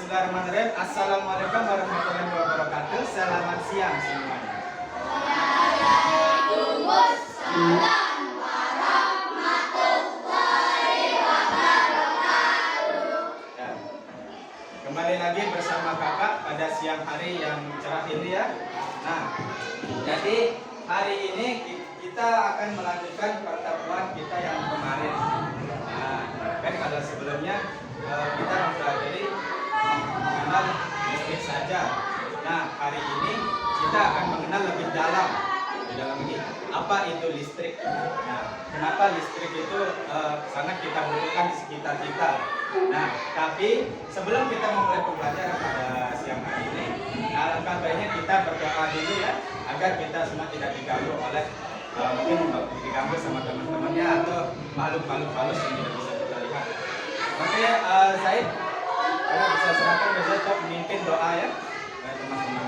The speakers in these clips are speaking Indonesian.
Bismillahirrahmanirrahim. Assalamualaikum warahmatullahi wabarakatuh. Selamat siang semuanya. Waalaikumsalam warahmatullahi wabarakatuh. Ya. Kembali lagi bersama kakak pada siang hari yang cerah ini ya. Nah, jadi hari ini kita akan melanjutkan pertemuan kita yang kemarin. Nah, kan kalau sebelumnya kita mempelajari mengenal listrik saja. Nah, hari ini kita akan mengenal lebih dalam ini apa itu listrik. Nah, kenapa listrik itu sangat kita butuhkan di sekitar kita. Nah, tapi sebelum kita memulai pembelajaran pada siang hari ini, alangkah baiknya kita berdoa dulu ya, agar kita semua tidak diganggu oleh mungkin diganggu sama teman-temannya atau makhluk-makhluk halus yang tidak bisa kita lihat. Oke, Zaid, kamu bisa serahkan ke Zaid untuk memimpin doa ya, baik teman-teman.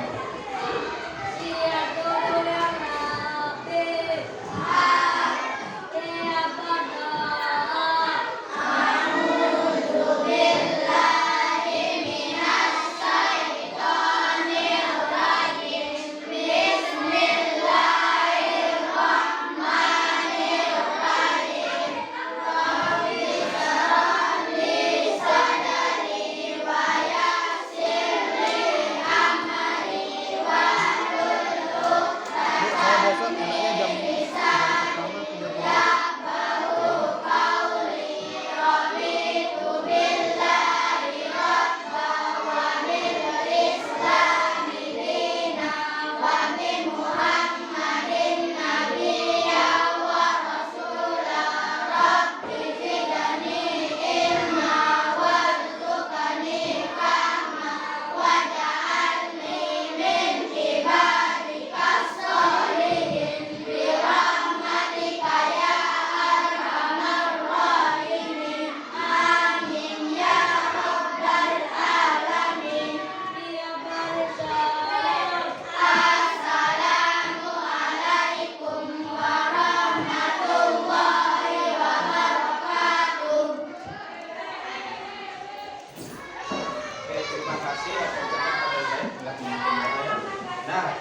Nah,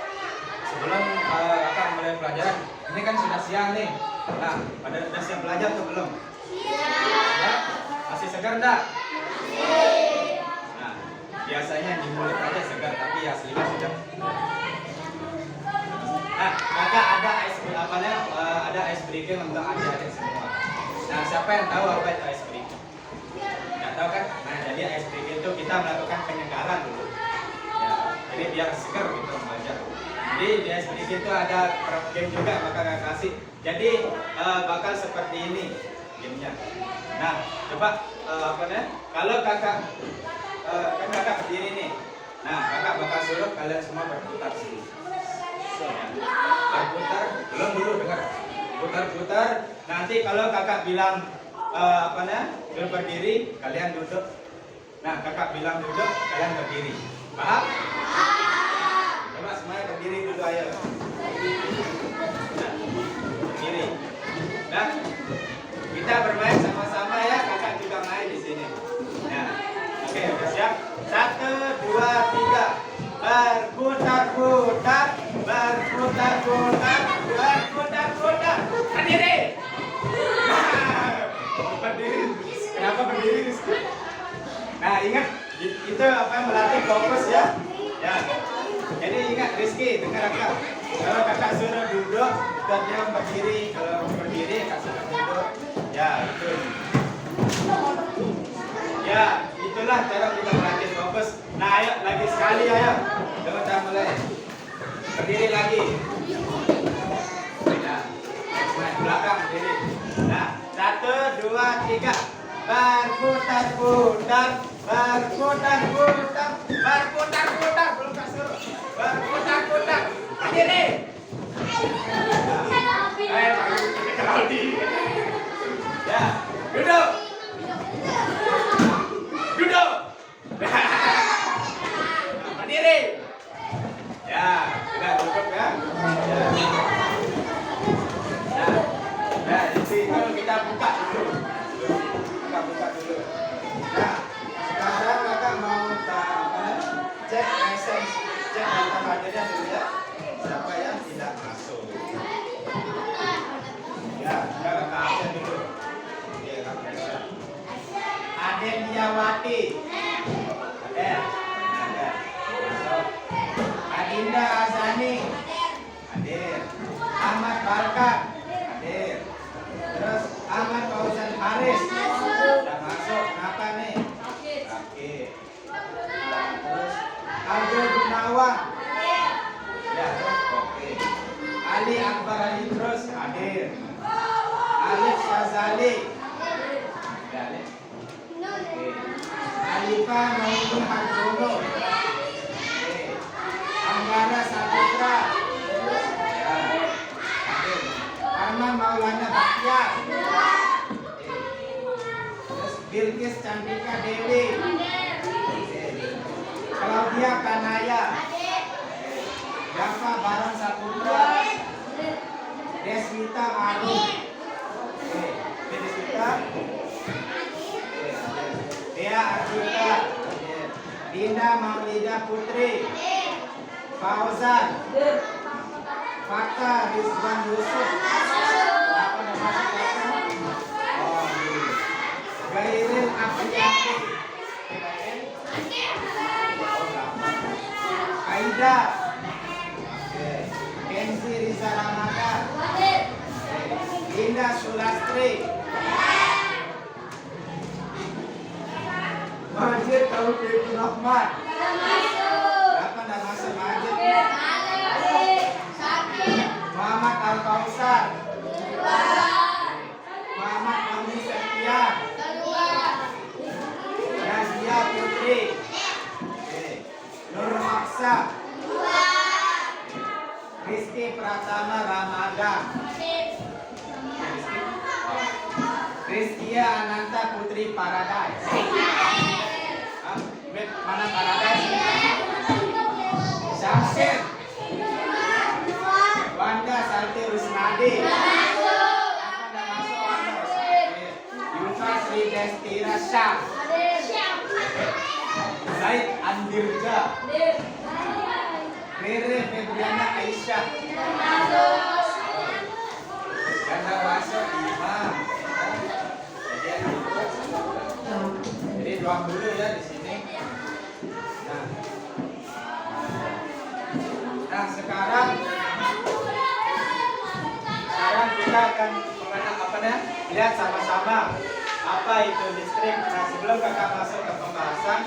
sebelum kakak mulai pelajaran, ini kan sudah siang nih. Nah, pada sudah siap belajar atau belum? Ya, masih segar enggak? Nah, biasanya di mulut aja segar, tapi aslinya sudah. Nah, kakak ada ada ice breaking untuk adik-adik semua. Nah, siapa yang tahu apa itu ice breaking? Nggak tahu kan? Nah, jadi ice breaking itu kita melakukan penyegaran dulu. Jadi biar segar gitu belajar. Jadi di SPDK itu ada game juga bakal kasih. Jadi bakal seperti ini gamenya. Nah, coba kalau kakak kan kakak berdiri nih. Nah, kakak bakal suruh kalian semua berputar sini. Berputar, belum dulu dengar. Putar-putar. Nanti kalau kakak bilang belum berdiri, kalian duduk. Nah, kakak bilang duduk, kalian berdiri. Paham? Coba semuanya berdiri dulu ayo. Nah, berdiri. Nah, kita bermain sama-sama ya. Kakak juga main di sini. Nah, oke, udah siap? 1, 2, 3. Berputar-putar, berputar-putar, berputar-putar. Berdiri. Nah, berdiri. Kenapa berdiri? Nah, ingat itu melatih fokus ya. Ya. Jadi ingat Rizky, dengar kakak. Kalau kakak suruh duduk, dan dia berdiri. Kalau berdiri, kakak suruh duduk. Ya, itu. Ya, itulah cara kita melatih fokus. Nah, ayo lagi sekali ayo. Kita mulai. Berdiri lagi. Ya. Belakang berdiri. Nah, 1, 2, 3. Berputar-putar, berputar-putar, berputar-putar, belum tak suruh. Berputar-putar, berdiri. Ya, duduk. Duduk. Berdiri. Ya, sudah cukup ya. Nah, di situ kita buka dulu. Buka dulu. Nah, sekarang kakak mau Rismawati. Ada. Ada. Masuk. Adinda Azani. Hadir. Ahmad Barkat. Hadir. Terus Ahmad Fauzan Haris. Sudah masuk. Kenapa nih? Oke. Terus Abdul Gunawan. Ya, oke. Ali Akbar Ali terus hadir. Alif Syazali. Ya, Alif. Oke. Alifah Maulid Harjono. Oke. Anggara Saputra. Ya. Hadir. Arman Maulana Bakhtiar. Oke. Terus Bilkis Candika Dewi. Claudia Kanaya. Java Barang Saputra. Deswita Arum. Oke, Deswita. Dea Arjuna. Dinda Maulida Putri. Fauzan. Fakta Rizwan Yusuf. Apa nama Fakta? Oh, ini. Gairil Afriyati. Aida. Oke. Kenzi Riza Ramadan. Indah Sulastri. Majid Taufik Rahmat. Berapa nama Majid? Muhammad Al Kausar. Muhammad Amri Setia. Nazia Putri. Nur Maksa. Rizky Pratama Ramadan. Rizkia Ananta Putri Paradise. Mana Paradise? Syamsir. Wanda Salti Rusnadi. Apa masuk Wanda? Yufa Sri Destira Syam. Zaid Andirja. Rere Febriana Aisyah. Ganda Waso Imam. Jadi doang dulu ya di sini. Nah sekarang kita akan lihat sama-sama apa itu listrik. Nah sebelum kakak masuk ke pembahasan,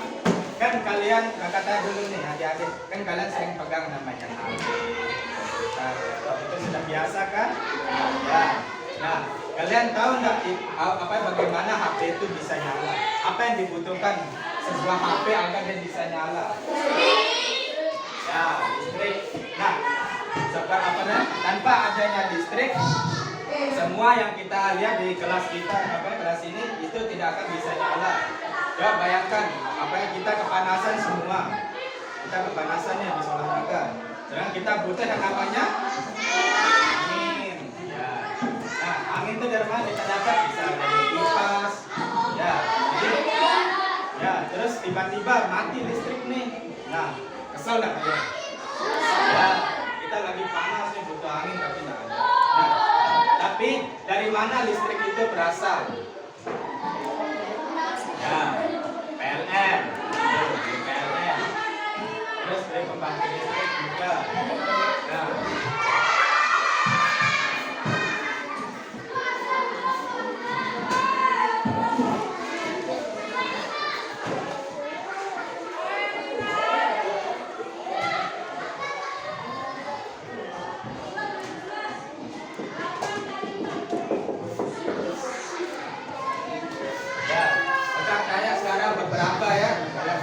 kan kalian kakak tanya dulu nih adik-adik, kan kalian sering pegang namanya HP. Nah, itu sudah biasa kan? Ya. Nah, kalian tahu nggak bagaimana HP itu bisa nyala? Apa yang dibutuhkan sebuah HP agar dia bisa nyala? Ya, listrik. Nah, tanpa adanya listrik, semua yang kita lihat di kelas kita, kelas ini itu tidak akan bisa nyala. Coba bayangkan, kita kepanasan semua. Kita kepanasan ya bisa olahraga. Sedangkan kita butuh yang namanya angin. Ya. Nah, angin itu dari mana kita dapat? Bisa dari kipas. Ya, jadi, ya, terus tiba-tiba mati listrik nih. Nah, kesel nggak kalian? Ya, kita lagi panas nih butuh angin tapi nggak ada. Nah, tapi dari mana listrik itu berasal? Ya, PLN. PLN. Terus dari pembangkit listrik juga. Nah,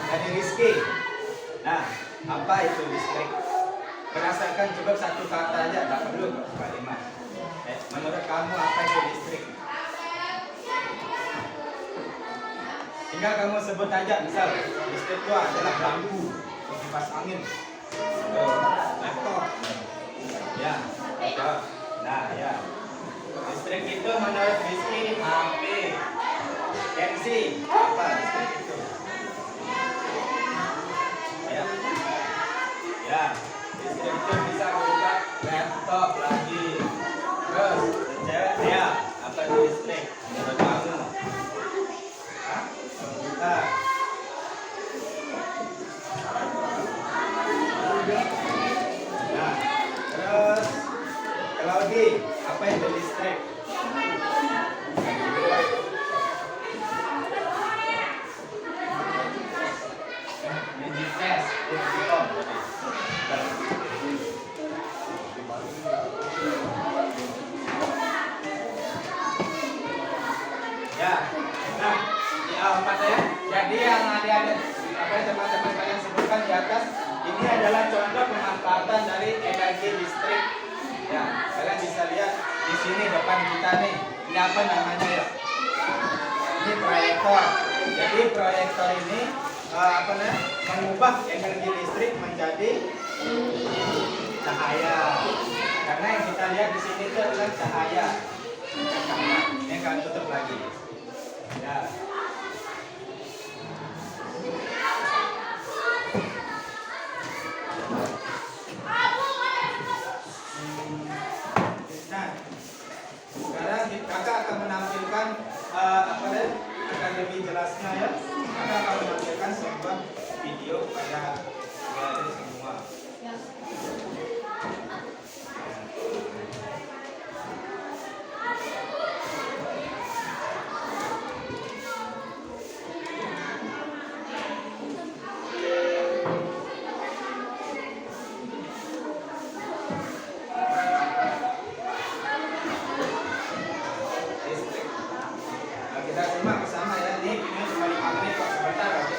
dari Rizky. Nah, apa itu listrik? Berdasarkan coba satu kata aja, tak perlu kalimat. Menurut kamu apa itu listrik? Tinggal kamu sebut aja, misal listrik itu adalah lampu, kipas angin, laptop. Ya, ada. Nah, ya. Listrik itu menurut Rizky HP. Kenzi, apa listrik itu? Ya, listrik itu bisa buka laptop lagi. Terus, cewek dia apa itu listrik? Menurut kamu? Komputer. Nah, empat ya. Jadi yang ada apa yang teman-teman kalian sebutkan di atas ini adalah contoh pemanfaatan dari energi listrik. Ya, kalian bisa lihat di sini depan kita nih. Ini apa namanya ya? Ini proyektor. Jadi proyektor ini mengubah energi listrik menjadi cahaya. Karena yang kita lihat di sini itu adalah cahaya. Ini akan tutup lagi. Ya. Nah, sekarang kakak akan menampilkan akan lebih jelasnya ya. Kakak akan menampilkan sebuah video pada adik semua. Listrik. Nah, kita simak bersama ya. Ini cuma 5 menit kok, sebentar aja.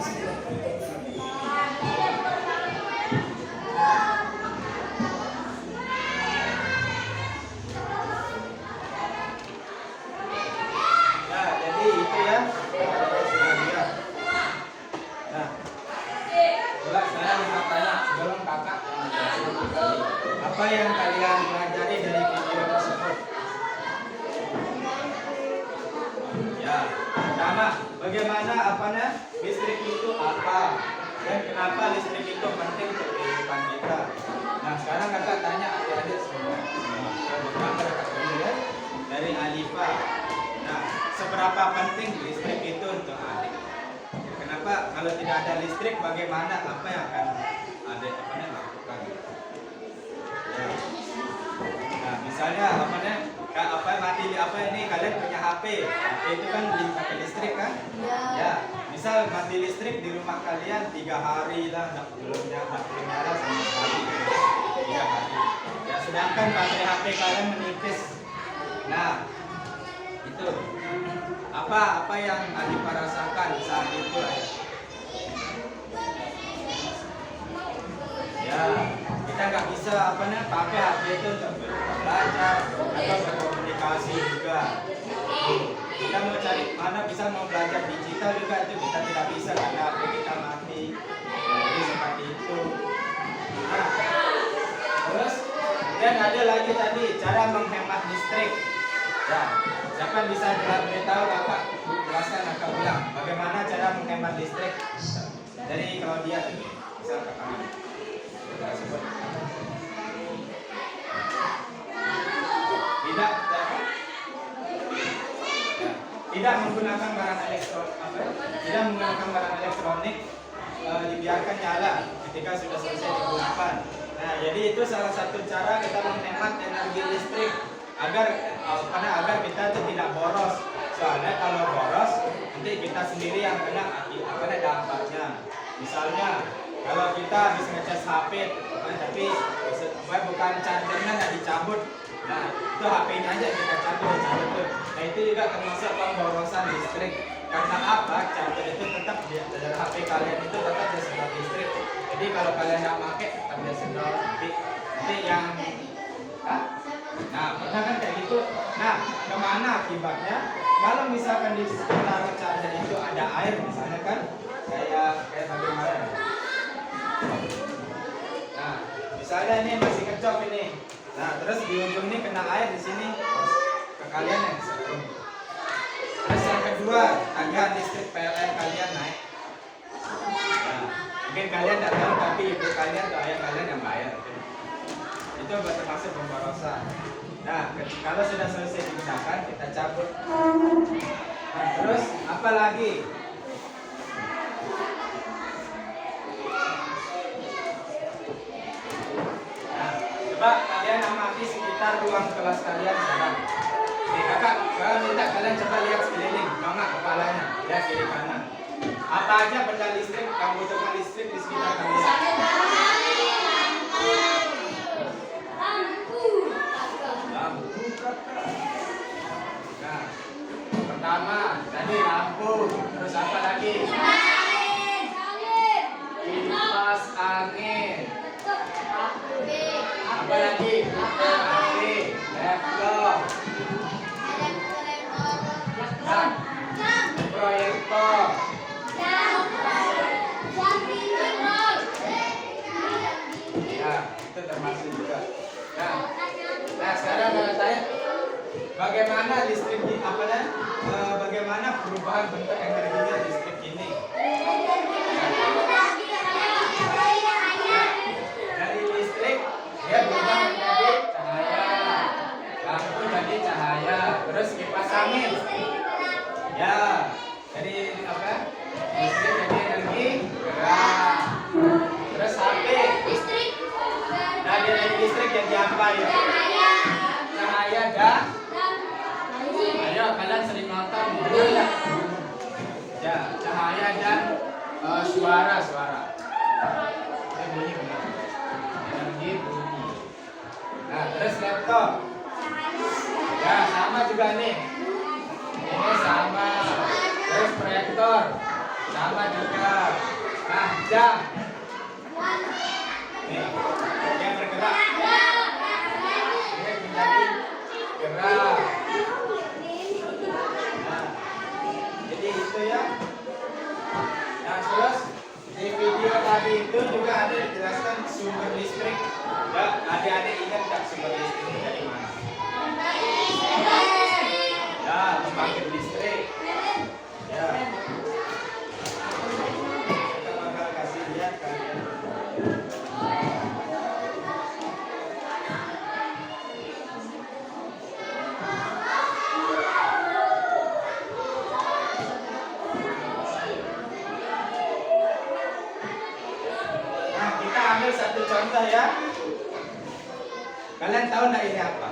Nah, jadi itu ya. Nah, coba sekarang kita tanya sebelum kakak menjelasin kembali. Apa yang kalian pelajari dari video tersebut? Ya, pertama, bagaimana apanya listrik itu apa dan kenapa listrik itu penting untuk kehidupan kita. Nah, sekarang kakak tanya adik-adik semua. Pertama kakak dulu ya dari Alifa. Nah, seberapa penting listrik itu untuk adik? Kenapa kalau tidak ada listrik bagaimana apa yang akan adik lakukan? Ya. Nah, misalnya mati apa ini kalian punya HP itu kan pakai listrik kan? Ya. Misal mati listrik di rumah kalian 3 hari lah belum nyala sama sekali 3 hari. Ya, sedangkan baterai HP kalian menipis. Nah, itu apa yang Alifa rasakan saat itu ayah? Ya, kita nggak bisa pakai HP itu untuk belajar atau berkomunikasi juga. Kita mau cari mana mau belajar digital juga itu kita tidak bisa karena HP kita mati. Jadi seperti itu. Nah, terus dan ada lagi tadi cara menghemat listrik. Ya, siapa yang bisa beritahu kakak? Jelaskan kakak bilang bagaimana cara menghemat listrik dari Claudia tadi. Bisa kakak sebut. Tidak menggunakan barang elektronik dibiarkan nyala ketika sudah selesai digunakan. Nah, jadi itu salah satu cara kita menghemat energi listrik agar kita itu tidak boros. Soalnya kalau boros nanti kita sendiri yang kena dampaknya. Misalnya kalau kita habis ngecas HP tapi bukan chargernya nggak dicabut, nah itu HP-nya aja kita cabut. Nah itu juga termasuk pemborosan listrik. Karena apa? Charger itu tetap dari HP kalian itu tetap disedot listrik. Jadi kalau kalian nggak pakai tetap disedot nanti yang nah pernah kan kayak gitu. Nah kemana akibatnya? Kalau misalkan di sekitar charger itu ada air misalnya kan kayak bagaimana? Nah misalnya ini masih kecop ini. Nah terus di ujung ini kena air di sini ke kalian yang setrum. Terus yang kedua tagihan listrik PLN kalian naik. Nah, mungkin kalian tidak tahu tapi ibu kalian atau ayah kalian yang bayar. Itu termasuk pemborosan. Nah kalau sudah selesai digunakan kita cabut. Nah terus apa lagi? Coba kalian amati sekitar ruang kelas kalian sekarang. Nih kakak minta kalian coba lihat sekeliling, nongak kepalanya, lihat kiri kanan. Apa aja benda listrik yang butuhkan listrik di sekitar kalian? Lampu kakak. Nah, pertama tadi lampu, terus apa lagi? Kipas angin. Apa lagi? Laptop. Proyektor. Ya, itu termasuk juga. Nah sekarang saya tanya, bagaimana listrik bagaimana perubahan bentuk energinya listrik ini? Dari listrik dia berubah menjadi cahaya, lampu jadi cahaya, terus kipas angin ya jadi listrik jadi energi gerak, terus HP dari listrik jadi apa ya? Cahaya dan ayo kalian sering nonton ya cahaya dan suara bunyi benar energi bunyi. Nah terus laptop ya sama juga nih, ini sama, terus proyektor sama juga, jam. Nih, dia bergerak. Ini menjadi gerak. Nah, jadi itu ya. Nah, terus di video tadi itu juga ada dijelaskan sumber listrik. Ya, adik-adik ingat nggak sumber listrik dari mana? Ya, pembangkit listrik. Ya. Kita bakal kasih lihat kalian. Nah, kita ambil satu contoh ya. Kalian tahu nggak ini apa?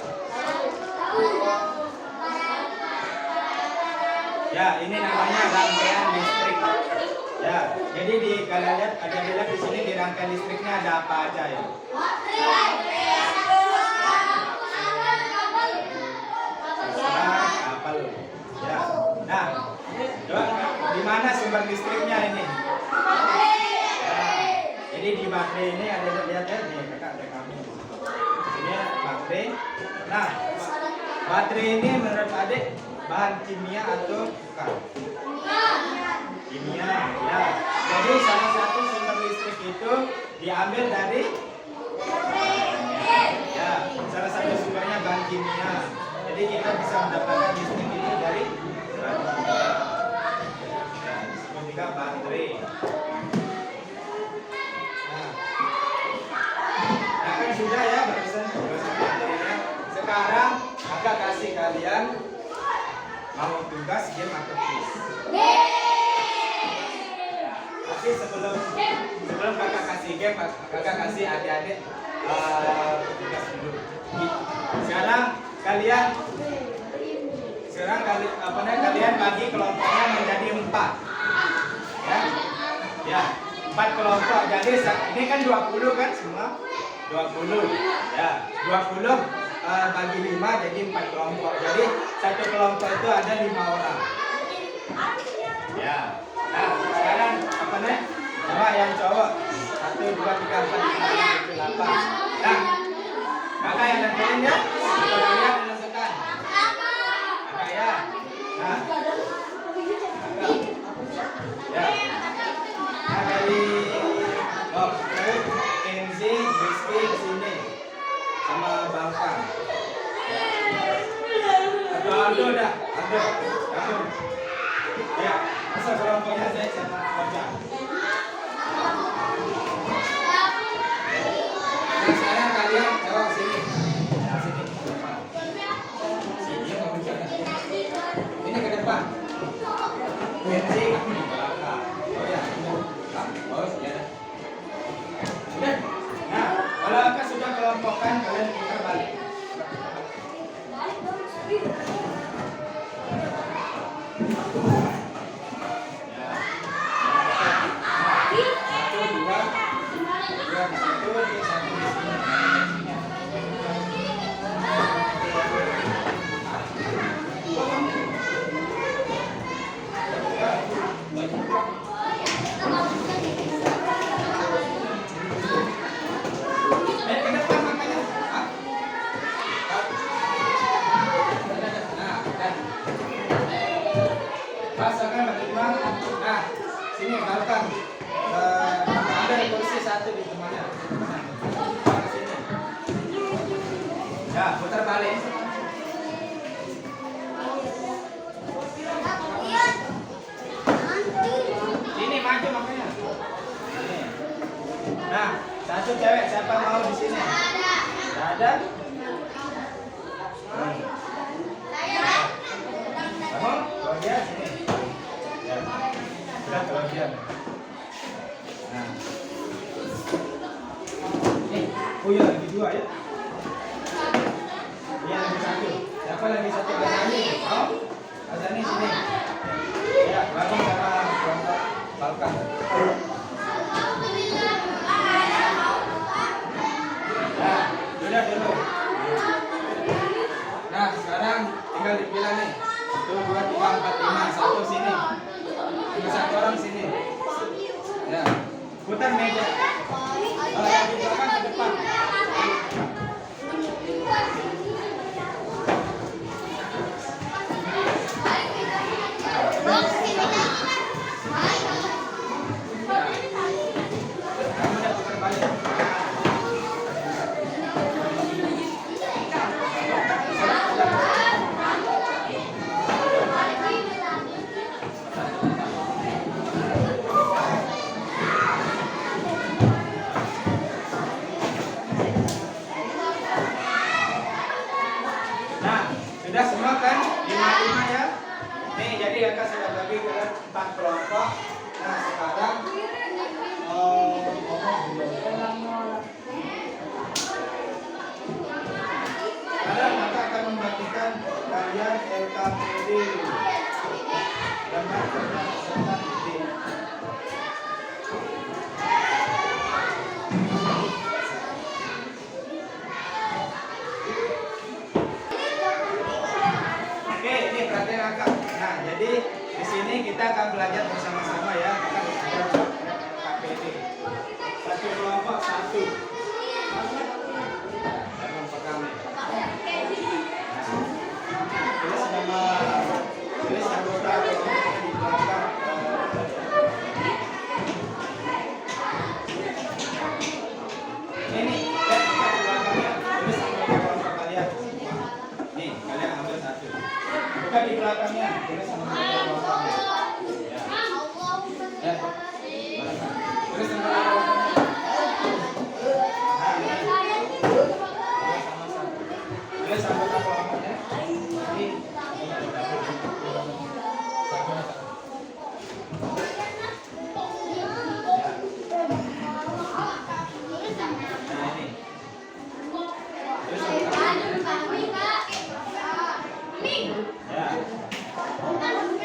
Ya, ini namanya rangkaian listrik. Ya, jadi kalian lihat ada bilang di sini di rangkaian listriknya ada apa aja ya? Apa lu? Ya. Nah, coba di mana sumber listriknya ini? Ya, jadi di baterai ini ada lihat ya, nih kakak ada kami. Ini baterai. Nah, baterai ini menurut adik bahan kimia atau bukan? Kimia, ya. Jadi salah satu sumber listrik itu diambil dari ya, salah satu sumbernya bahan kimia. Jadi kita bisa mendapatkan listrik itu dari bahan kimia. Ya, disebut juga baterai. Nah, kan sudah ya barusan baterainya. Sekarang kakak kasih kalian mau tugas game atau quiz. Tapi sebelum kakak kasih game, kakak kasih adik-adik tugas dulu. Sekarang kalian kalian bagi kelompoknya menjadi 4. Ya, 4 kelompok. Jadi ini kan 20 kan semua? 20. Ya, 20 bagi 5 jadi 4 kelompok. Jadi satu kelompok itu ada 5 orang. Ya. Nah, sekarang apa nih? Coba yang cowok 1, 2, 3, 4, 5, 6, 7, 8. Nah, kakak yang nentuin ya. Kalian menentukan. Kakak ya. Nah, kakak. Ya. Nah, dari Kenzi, Rizky ke sini sama Bangkang. Aldo dah, Aldo. Ya, masa kelompoknya saya sama Koja. Nah, sekarang kalian jawab sini. Sini. Sini mau bicara. Ini ke depan. Kenzi kamu di belakang. Oh ya. Oh ya. Sudah. Nah, kalau kakak sudah kelompokkan, kalian putar balik. Rasakan bagaimana? Nah, sini Balkan. Ada kursi satu di temannya. Sini. Ya, putar balik. Sini maju makanya. Sini. Nah, satu cewek siapa mau di sini? Tidak ada. Kamu? Kalau dia sini. Ya. Sudah kalau dia. Nah. Ya lagi 2 ya. Iya lagi 1. Siapa lagi 1? Azani. Mau? Azani sini. Ya, baru sama kelompok Balkan. Nah, sudah dulu. Nah, sekarang tinggal dipilah nih. 1, 2, 3, 4, 5. Satu sini. Cuma 1 orang sini. Ya. Putar meja. Di belakang ke depan. Kamu udah putar balik. Nah, sudah semua kan? 5 ya. Nih, jadi kakak sudah bagi ke 4 kelompok. Nah, sekarang sekarang kakak akan membagikan kalian LKPD. Gambar kerja peserta didik. Oke, ini perhatian kakak. Nah, jadi di sini kita akan belajar bersama-sama ya. Kita belajar LKPD. Satu kelompok satu. Jangan pegang nih. Tulis nama, tulis anggota kelompok di belakang. Ini lihat di belakangnya. Tulis anggota kelompok kalian semua. Nih, kalian ambil satu. Buka di belakangnya. Tulis anggota kelompoknya. Ya. Tulis anggota kelompoknya. Nah, ini. Sama-sama. Tulis anggota kelompoknya. Ini. Nah, ini. Tulis anggota kelompoknya. Ya.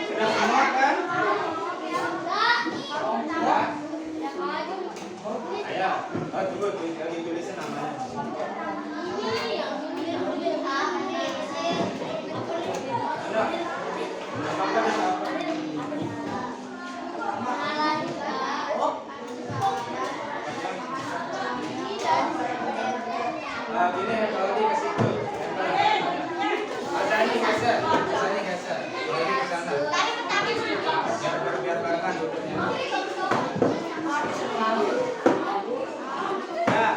Sudah semua kan? Ya. Ayo. Oh, tunggu, lagi tulisin namanya. Ada. Apa bisa apa? Gini ya, kalau di ke situ. Ada ini geser, ini geser. Kalau di ke sana. Biar barengan duduknya. Ya.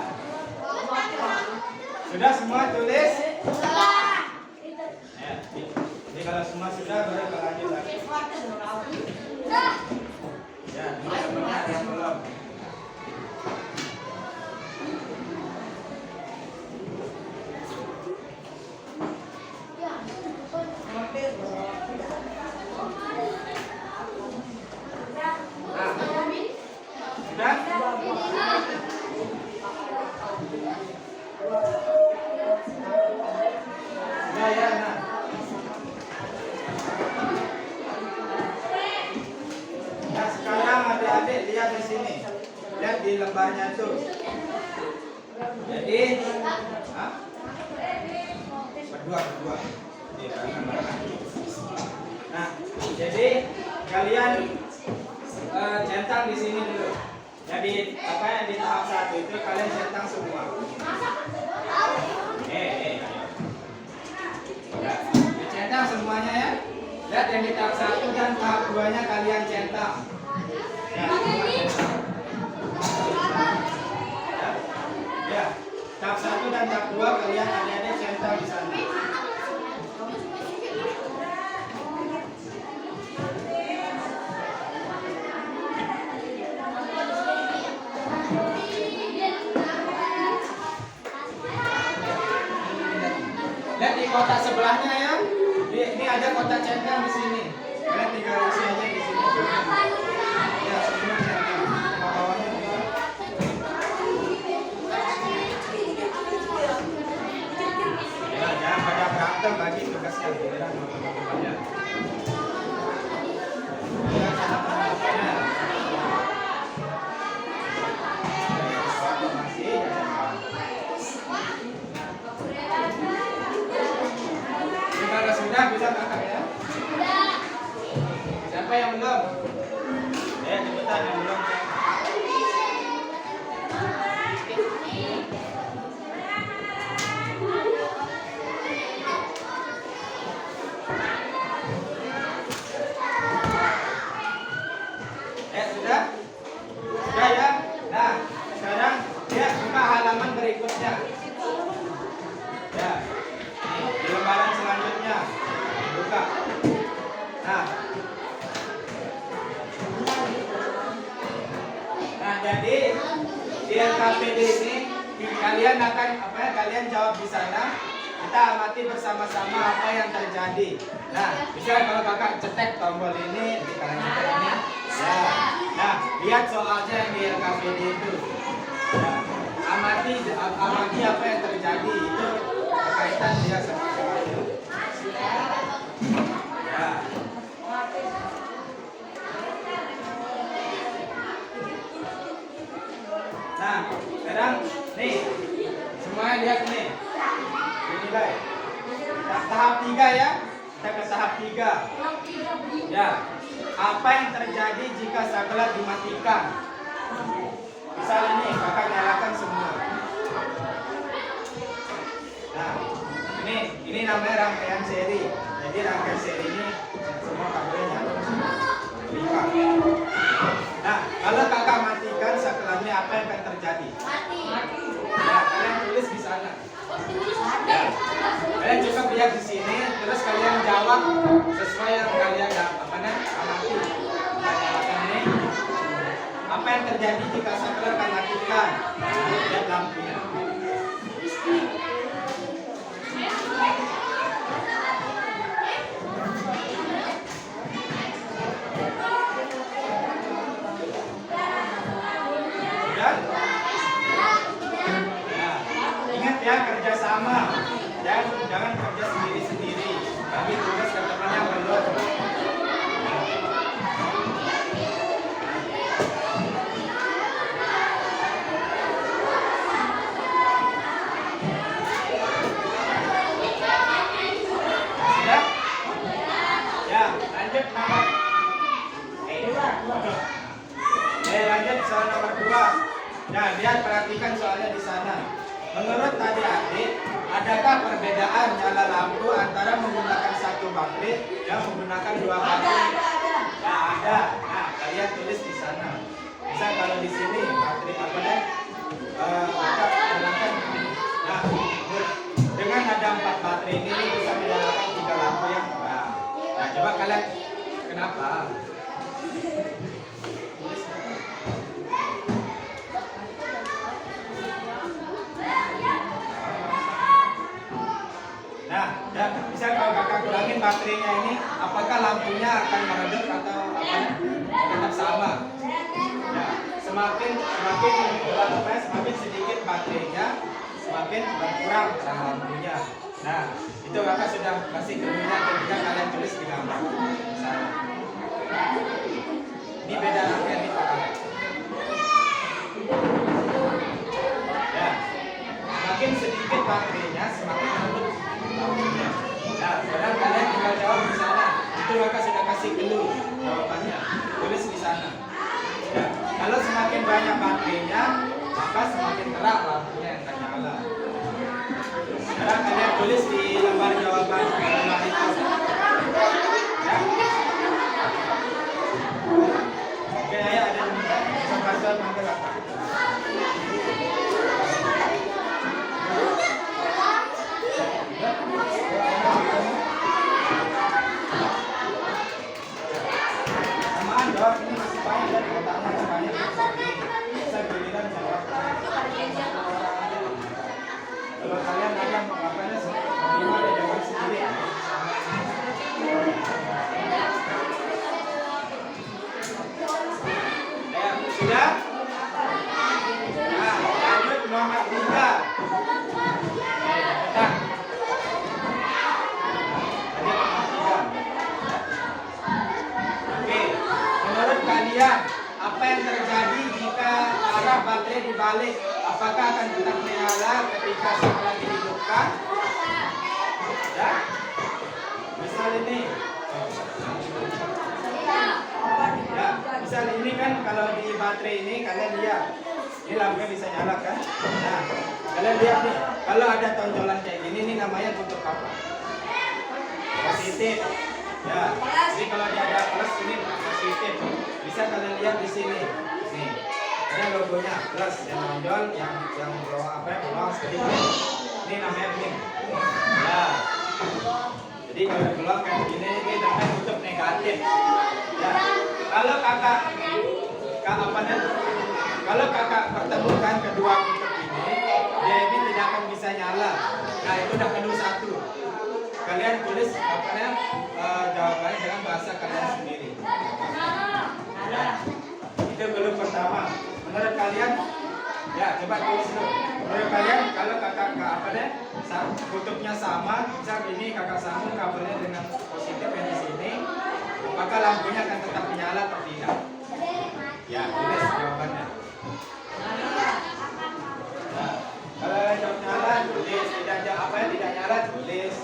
Sudah semua tulis? Ya. Jadi kalau semua sudah baru kita lanjut lagi. Ya, ini semuanya yang belum. Nah, sudah? Sudah ya, nah. Nah, sekarang adik-adik lihat di sini. Lihat di lembarnya itu. Jadi, berdua. Iya, barengan. Nah, jadi kalian centang di sini dulu. Jadi apa yang di tahap 1 itu kalian centang semua. Ayo. Ya, dicentang semuanya ya. Lihat yang di tahap 1 dan tahap 2-nya kalian centang. Ya, semua centang. Ya, tahap 1 dan tahap 2 kalian adik-adik centang di sana. Lihat di kotak sebelahnya ya. Ini ada kotak centang di sini. Kalian tinggal isi aja di sini. Ya, semua centang. Bawahnya juga. Ya, jangan pada berantem bagi tugasnya. Giliran teman-temannya. Ya, cara penerapannya. Masih kalau sudah bisa kakak ya. Siapa yang belum? Ya cepetan yang belum. jadi di LKPD ini kalian akan kalian jawab di sana. Kita amati bersama-sama apa yang terjadi. Nah, bisa kalau kakak cetek tombol ini di kanan cetek ini. Ya. Nah, lihat soalnya yang di LKPD itu. Ya. Amati apa yang terjadi itu berkaitan dia seperti itu. Ya. Nah, sekarang nih semuanya lihat nih. Dinilai. Tahap 3 ya. Kita ke tahap 3. Ya. Apa yang terjadi jika saklar dimatikan? Misal ini kakak nyalakan semua. Nah, ini namanya rangkaian seri. Jadi rangkaian seri ini semua kabel nyala semua. Nah, kalau kakak matikan saklarnya apa yang akan terjadi? Mati. Ya, kalian tulis di sana. Ya. Kalian cukup lihat di sini, terus kalian jawab sesuai yang kalian amati. Nyalakan ini. Apa yang terjadi jika saklar akan matikan? Lihat lampunya. Sudah? Ya. Ingat ya, kerjasama. Jangan kerja sendiri-sendiri. Bagi tugas ke teman yang belum. Sudah? Ya, lanjut nomor. Lanjut soal nomor 2. Nah, lihat perhatikan soalnya di sana. Menurut adik-adik, adakah perbedaan nyala lampu antara menggunakan satu baterai dan menggunakan dua baterai? Nah, ada. Nah, kalian tulis di sana. Bisa kalau di sini baterai apa deh? Gunakan. Nah, dengan ada 4 baterai ini bisa menyalakan 3 lampu yang terang. Nah, coba kalian kenapa? Nah, bisa kalau kakak kurangin baterainya ini, apakah lampunya akan meredup atau tetap sama? Nah, semakin sedikit baterainya, semakin berkurang lampunya. Nah, itu kakak sudah kasih kemudian ketika kalian tulis di gambar. Sana. Ini beda rangkaian nih pak. Ya, semakin sedikit baterainya, semakin redup lampunya. Nah, sekarang kalian tinggal jawab di sana. Itu kakak sudah kasih clue jawabannya. Tulis di sana. Ya, kalau semakin banyak baterainya, maka semakin terang lampunya yang akan nyala. Sekarang kalian tulis di lembar jawaban lembar itu. Ya. Oke, ayo ada kesempatan manggil kakak. Samaan dong, ini masih banyak dari kotaknya banyak. Bisa giliran jawab. Kalau kalian ada makanya gimana jawab sendiri. Sudah? Nah, lanjut nomor 3. Petang. Oke, menurut kalian apa yang terjadi jika arah baterai dibalik? Apakah akan tetap menyala ketika saklar dihidupkan? Ya? Misal ini. Ya, misal ini kan kalau di baterai ini kalian lihat ini lampunya bisa nyala kan? Nah, kalian lihat nih, kalau ada tonjolan kayak gini, ini namanya kutub apa? Positif. Ya, jadi kalau dia ada plus ini positif. Bisa kalian lihat di sini. Nih, ada logonya plus yang menonjol, yang bawah bawah sedikit. Ini namanya pink. Ya. Jadi kalau belok kayak gini, ini namanya kutub negatif. Ya. Kalau kakak kalau kakak pertemukan kedua kutub ini, dia tidak akan bisa nyala. Nah itu udah kedua satu. Kalian tulis apa namanya jawabannya dengan bahasa kalian sendiri. Ya. Itu dulu pertama. Menurut kalian, ya coba tulis dulu. Menurut kalian kalau kakak apa deh kutubnya sama, misal ini kakak sambung kabelnya dengan positif yang di sini, maka lampunya akan tetap menyala atau tidak? Ya, tulis jawabannya. Nah, kalau jawab nyala, tulis. Tidak jawab apa yang tidak nyala, tulis.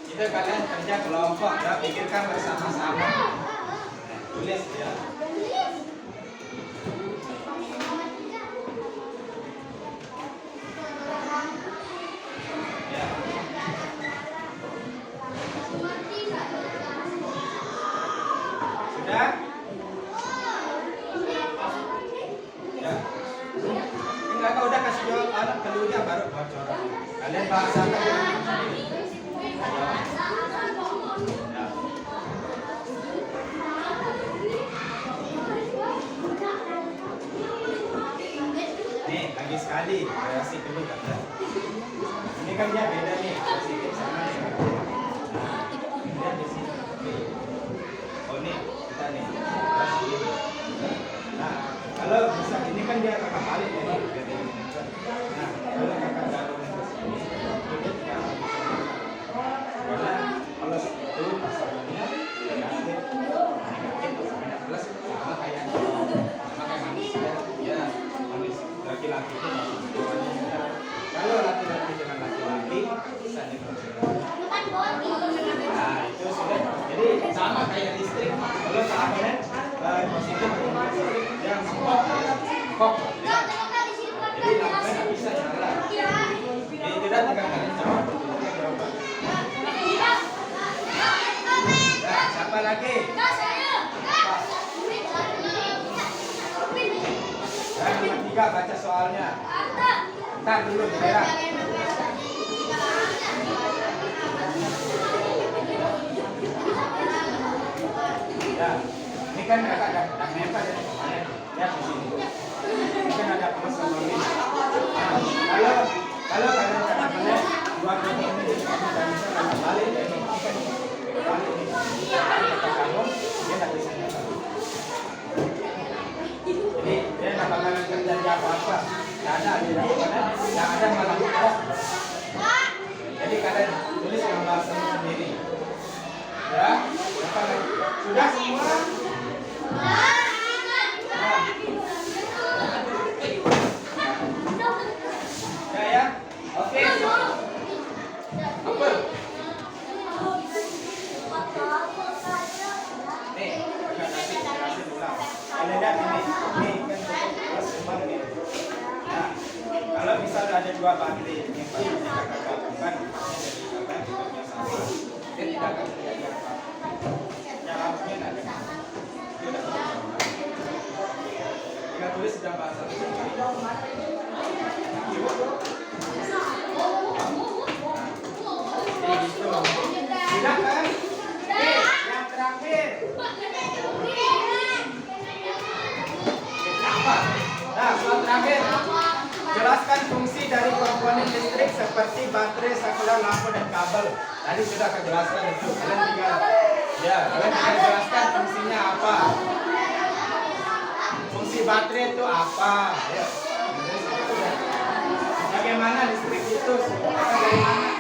Itu kalian kerja kelompok, ya pikirkan bersama-sama. Nah, tulis ya. Sudah? Ya. Enggak, kau udah kasih jawab anak keluarnya baru bocoran. Kalian bahasakan. Nih, lagi sekali reaksi dulu kan. Ini kan dia beda nih, positif sama negatif. Nah, dia di sini. Oh nih, kita nih. Nah, kalau bisa ini kan dia kakak balik ya. Nah, kalau kakak taruh ke sini, dia tidak akan bisa. Karena plus itu pasangannya negatif, pasangannya plus sama kayak manusia. Ya, manusia laki-laki itu kalau laki-laki dengan laki-laki bisa dikonsider. Nah itu sudah. Jadi sama kayak listrik. Kalau keamannya positif atau negatif yang kok. Jadi lampunya nggak bisa nyala. Jadi tidak tinggal kalian jawab. Ya, siapa lagi? Ya, nomor 3 baca soalnya. Ntar dulu ya. Ya, ini kan kakak ada nempel ya, ya di sini. Ini kan ada plus sama minus. Nah, kalau kalian katakannya dua kali ini bisa kalau balik ya ini kan balik ini. Kata kamu dia nggak bisa nyala. Jadi dia nggak bakalan terjadi apa-apa. Nggak ada di lapangan, nggak ada malah kok. Jadi kalian tulis yang bahasa sendiri. Ya, sudah semua. Ya ya, oke. Apa? Nih, kasih ulang. Kalian lihat ini kan semua ini. Nah, kalau misalnya ada dua bandi yang pasti kakak gabungkan, jadi kakak juga sama. Dia tidak akan terjadi apa. Yang mungkin ada. Tinggal tulis dalam bahasa sendiri. Tidak kan? Yang terakhir. Apa? Nah, soal terakhir. Jelaskan fungsi dari komponen listrik seperti baterai, saklar, lampu, dan kabel. Tadi sudah saya jelaskan itu. Kalian tinggal jelaskan fungsinya apa. Fungsi baterai itu apa? Ya. Bagaimana listrik itu? Dari mana?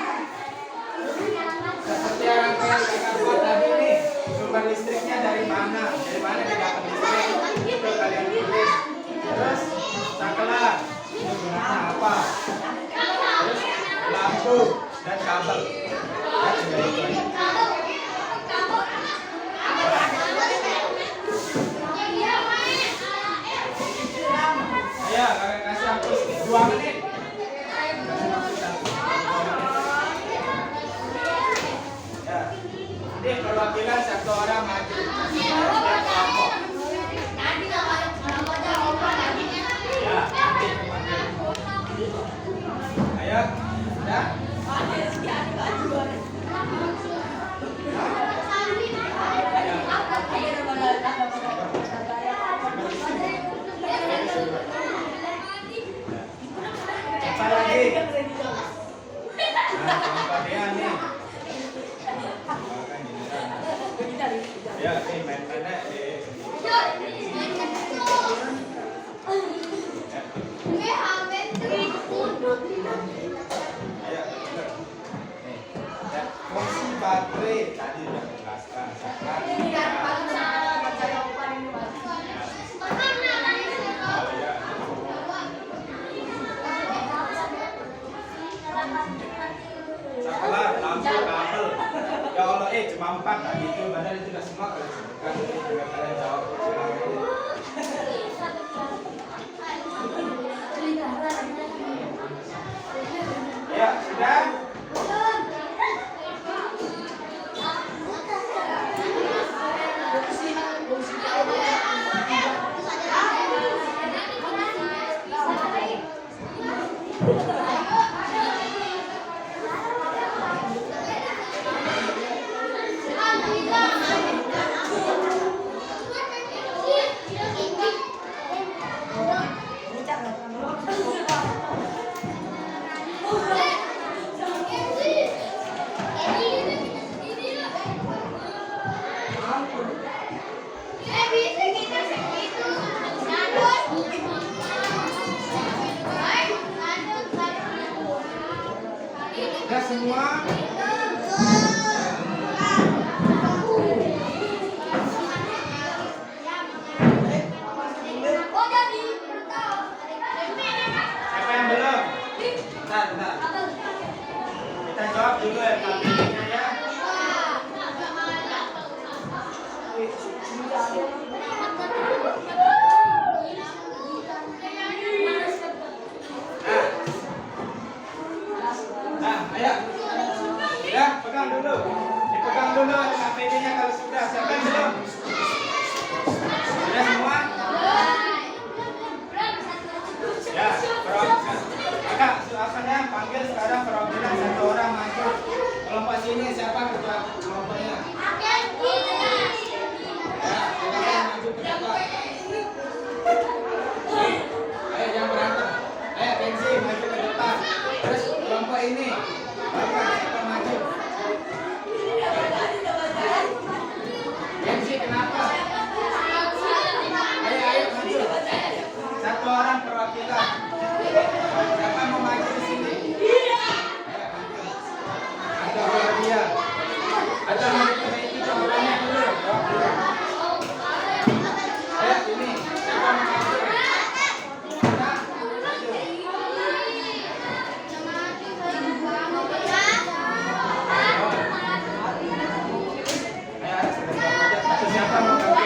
Seperti yang kakak buat tadi nih, sumber listriknya dari mana? Dari mana dia dapat listrik? Itu kalian tulis. Terus saklar, itu gunanya apa? Terus lampu dan kabel. Ya, tinggal itu aja. Ayo, kakak kasih aku 2 menit. Ya, ini perwakilan satu orang maju. Kelompok. Ya, ayo, sudah. Ya. lompat tadi itu, padahal itu udah semua kalian sebutkan. Jadi tinggal kalian jawab semua gitu. Ya, sudah. Sudah semua. Siapa yang belum? Bentar. Kita jawab dulu ya KPI-nya ya. Nah, ayo. Ya, pegang dulu. Dipegang dulu KPI-nya kalau sudah. Siapa yang belum? Sudah semua? Ya, Kakak, suasannya panggil sekarang perwakilan satu orang maju. Kelompok sini siapa ketua kelompoknya? Ya, silakan maju ke depan. Ayo jangan berantem. Ayo Kenzi maju ke depan. Terus kelompok ini, Bapak siapa maju? Kenzi kenapa? Ayo maju. Satu orang perwakilan. Siapa mau maju di sini? Ada dia. Ada itu orangnya dulu. Ayo sini. Siapa mau maju? Siapa mau maju?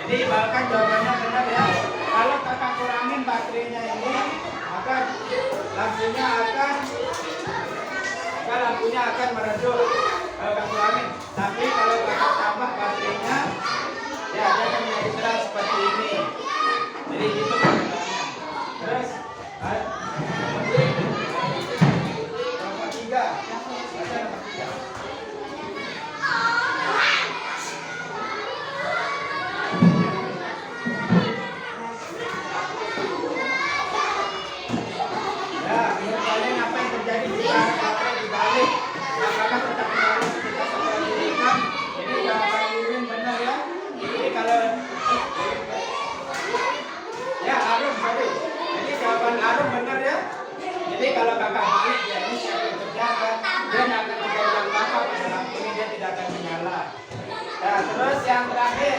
Jadi Balkan jawabannya benar ya. Kalau kakak kurangin baterainya ini, maka lampunya akan meredup kalau angin. Tapi kalau kakak tambah baterainya, ya dia akan menjadi terang seperti ini. Jadi itu perbedaannya. Terus nomor 3. Baca nomor 3. Ya, menurut kalian apa yang terjadi jika baterai dibalik? Apakah tetap menarik ketika sampai dirikan? Ini jawaban Irwin benar ya. Ini kalau ya Arum tadi. Jadi jawaban Arum benar ya. Jadi kalau kakak balik ya ini siapa yang terjaga? Dia tidak akan terjadi apa-apa pada lampu ini, dia tidak akan menyala. Nah, terus yang terakhir,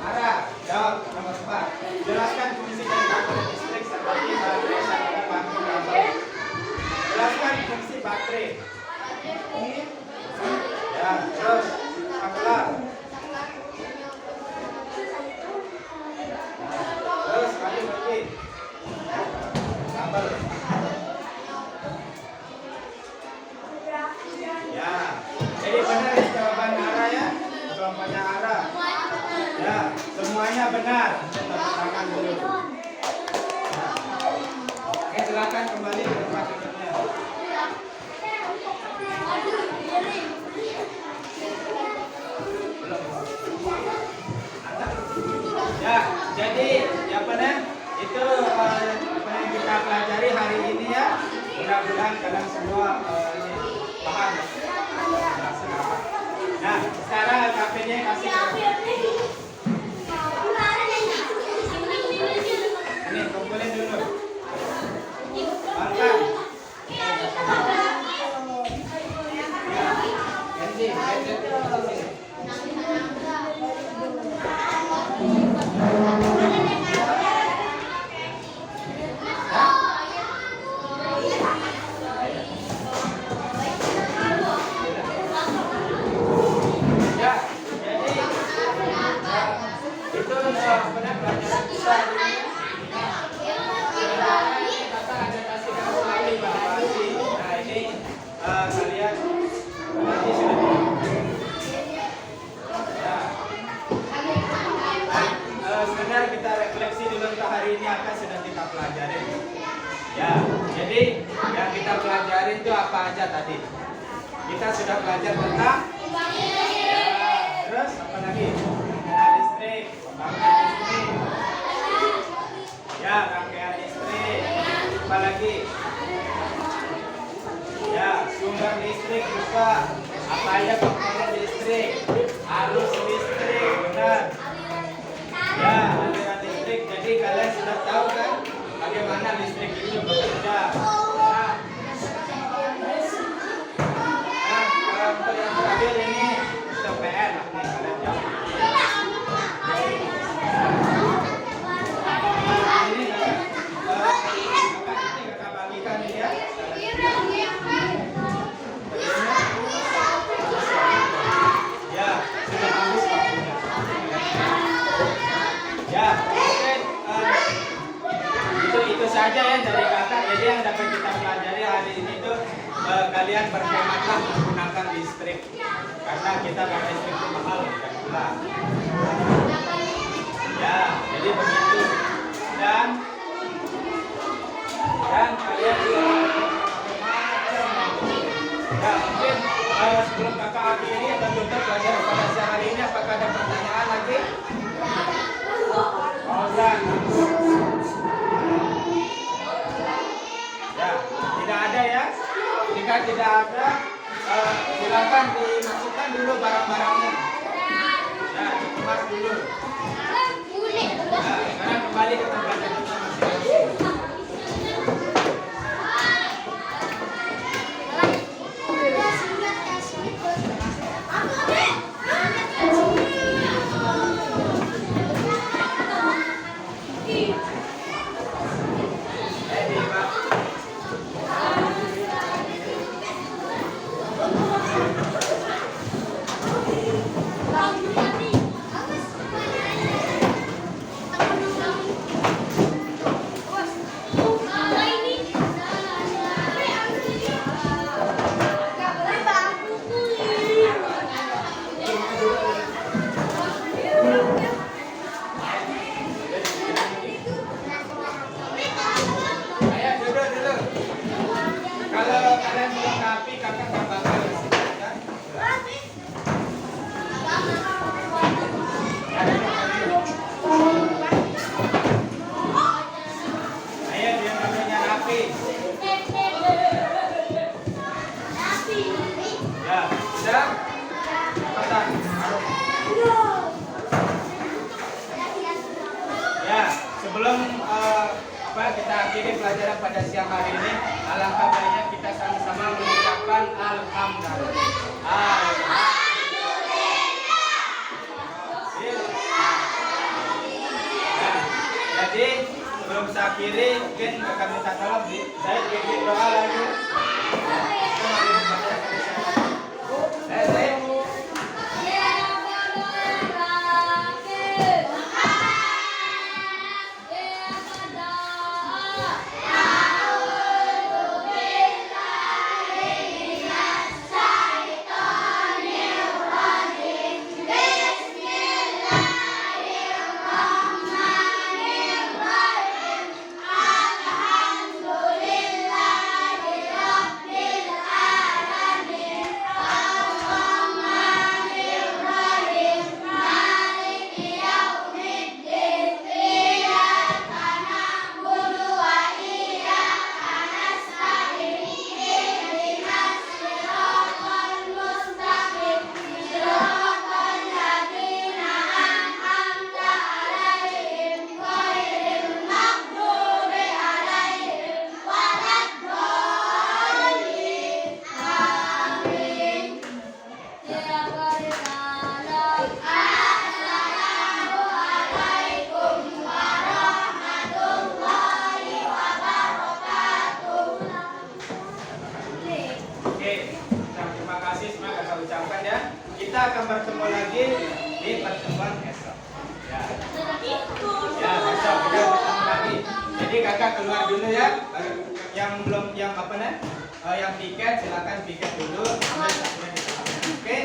Ara, jawab nomor 4. Jelaskan fungsi dari baterai listrik seperti baterai sampai lampu kabel. Jelaskan fungsi baterai. Ya, terus apalah? Terus bagi kabel. Ya, jadi benar ya jawaban Ara ya. Jawabannya Ara. Ya, semuanya benar. Tepuk tangan dulu. Ya. Oke, silakan kembali ke tempat duduknya. Ya, jadi apa nih? Itu apa yang kita pelajari hari ini ya. Mudah-mudahan kalian semua ini paham. Nah, sekarang LKP-nya kasih ini kumpulin dulu. Makan. Sebenarnya kita refleksi dulu untuk hari ini apa yang sudah kita pelajari. Ya, jadi yang kita pelajari itu apa aja tadi? Kita sudah belajar tentang ya, terus apa lagi? Listrik, pembangunan listrik. Ya, rangkaian listrik. Apa lagi? Ya, sumber listrik juga. Apa aja komponen listrik? Arus listrik, benar. Ya, aliran listrik. Jadi kalian sudah tahu kan bagaimana listrik itu bekerja. Nah, untuk yang terakhir ini untuk PR lah nih kalian jawab. Ini kakak bagikan ini ya. Ya, sudah habis waktunya. Ya, oke. Itu saja ya dari kakak. Jadi yang dapat kita pelajari hari ini tuh kalian berhematlah menggunakan listrik karena kita pakai listrik itu mahal dan murah. Ya, jadi begitu. Dan kalian juga ya mungkin sebelum kakak akhiri dan tutup pelajaran pada siang hari ini, apakah ada pertanyaan lagi? Fauzan. Ya, tidak ada ya. Jika tidak ada, silakan dimasukkan dulu barang-barangnya. Ya, dikemas dulu. Nah, sekarang kembali ke tempat duduknya masing-masing. sebelum saya akhiri mungkin akan minta tolong saya bikin doa lagi. Saya terima kasih semua kakak ucapkan ya. Kita akan bertemu lagi di pertemuan esok. Ya, besok kita bertemu lagi. Jadi kakak keluar dulu ya. Yang belum, yang apa nih? Yang piket silakan piket dulu. Oke.